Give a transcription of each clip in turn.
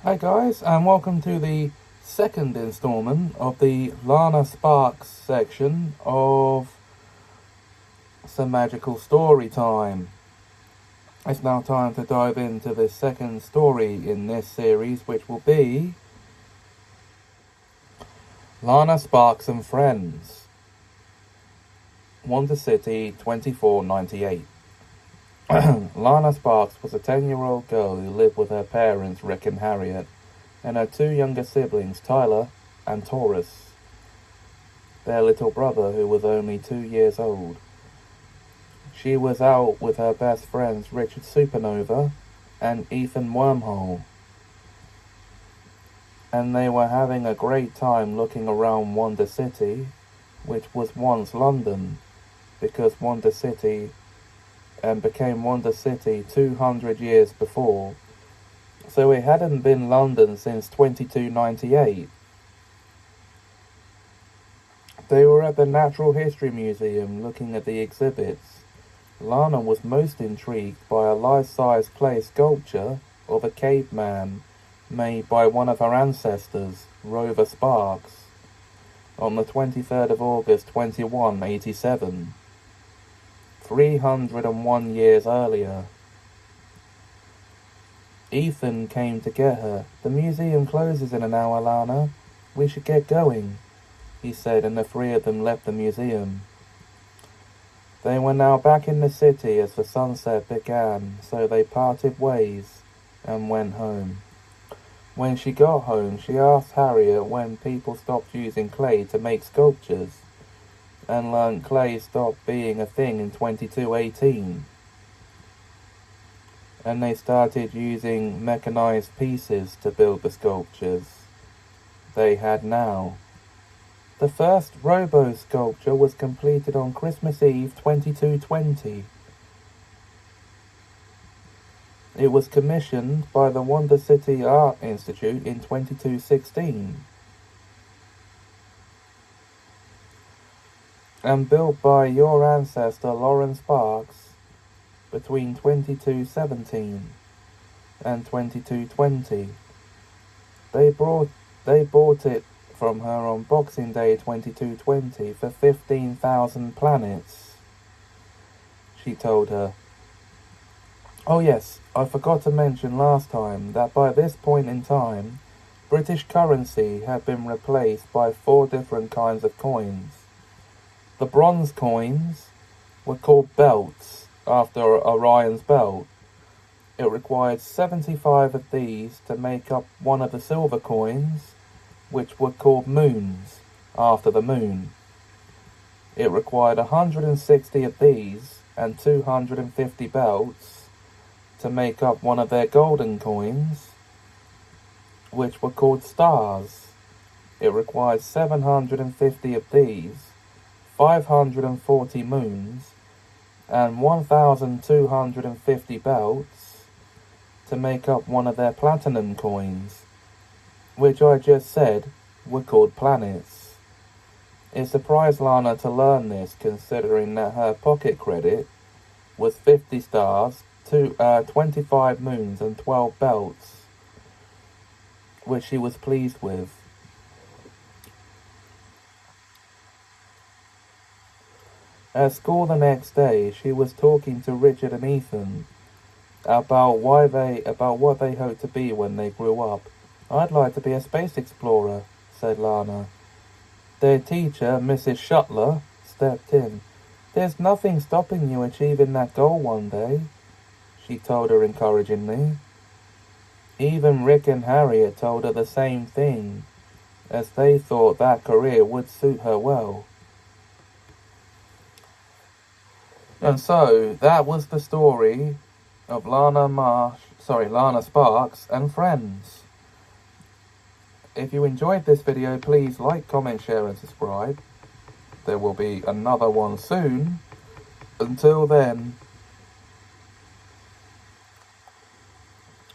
Hi guys, and welcome to the second installment of the Lana Sparks section of some magical story time. It's now time to dive into the second story in this series, which will be Lana Sparks and Friends, Wonder City 2498. Lana Sparks was a 10-year-old girl who lived with her parents, Rick and Harriet, and her two younger siblings, Tyler and Taurus, their little brother who was only 2 years old. She was out with her best friends, Richard Supernova and Ethan Wormhole, and they were having a great time looking around Wonder City, which was once London, because Wonder City became Wonder City 200 years before, so it hadn't been London since 2298. They were at the Natural History Museum looking at the exhibits. Lana was most intrigued by a life-size clay sculpture of a caveman made by one of her ancestors, Rover Sparks, on the 23rd of August 2187. 301 years earlier. Ethan came to get her. "The museum closes in an hour, Lana. We should get going," he said, and the three of them left the museum. They were now back in the city as the sunset began, so they parted ways and went home. When she got home, she asked Harriet when people stopped using clay to make sculptures, and learned clay stopped being a thing in 2218. And they started using mechanized pieces to build the sculptures they had now. The first robo sculpture was completed on Christmas Eve 2220. It was commissioned by the Wonder City Art Institute in 2216. And built by your ancestor Lana Sparks between 2217 and 2220. They bought it from her on Boxing Day 2220 for 15,000 planets, she told her. "Oh yes, I forgot to mention last time that by this point in time, British currency had been replaced by 4 different kinds of coins. The bronze coins were called belts, after Orion's belt. It required 75 of these to make up one of the silver coins, which were called moons, after the moon. It required 160 of these and 250 belts to make up one of their golden coins, which were called stars. It required 750 of these, 540 moons, and 1,250 belts to make up one of their platinum coins, which I just said were called planets. It surprised Lana to learn this, considering that her pocket credit was 50 stars, 25 moons, and 12 belts, which she was pleased with. At school the next day, she was talking to Richard and Ethan about what they hoped to be when they grew up. "I'd like to be a space explorer," said Lana. Their teacher, Mrs. Shuttler, stepped in. "There's nothing stopping you achieving that goal one day," she told her encouragingly. Even Rick and Harriet told her the same thing, as they thought that career would suit her well. And so, that was the story of Lana Sparks and Friends. If you enjoyed this video, please like, comment, share, and subscribe. There will be another one soon. Until then,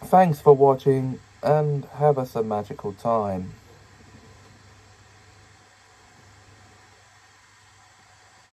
thanks for watching, and have us a magical time.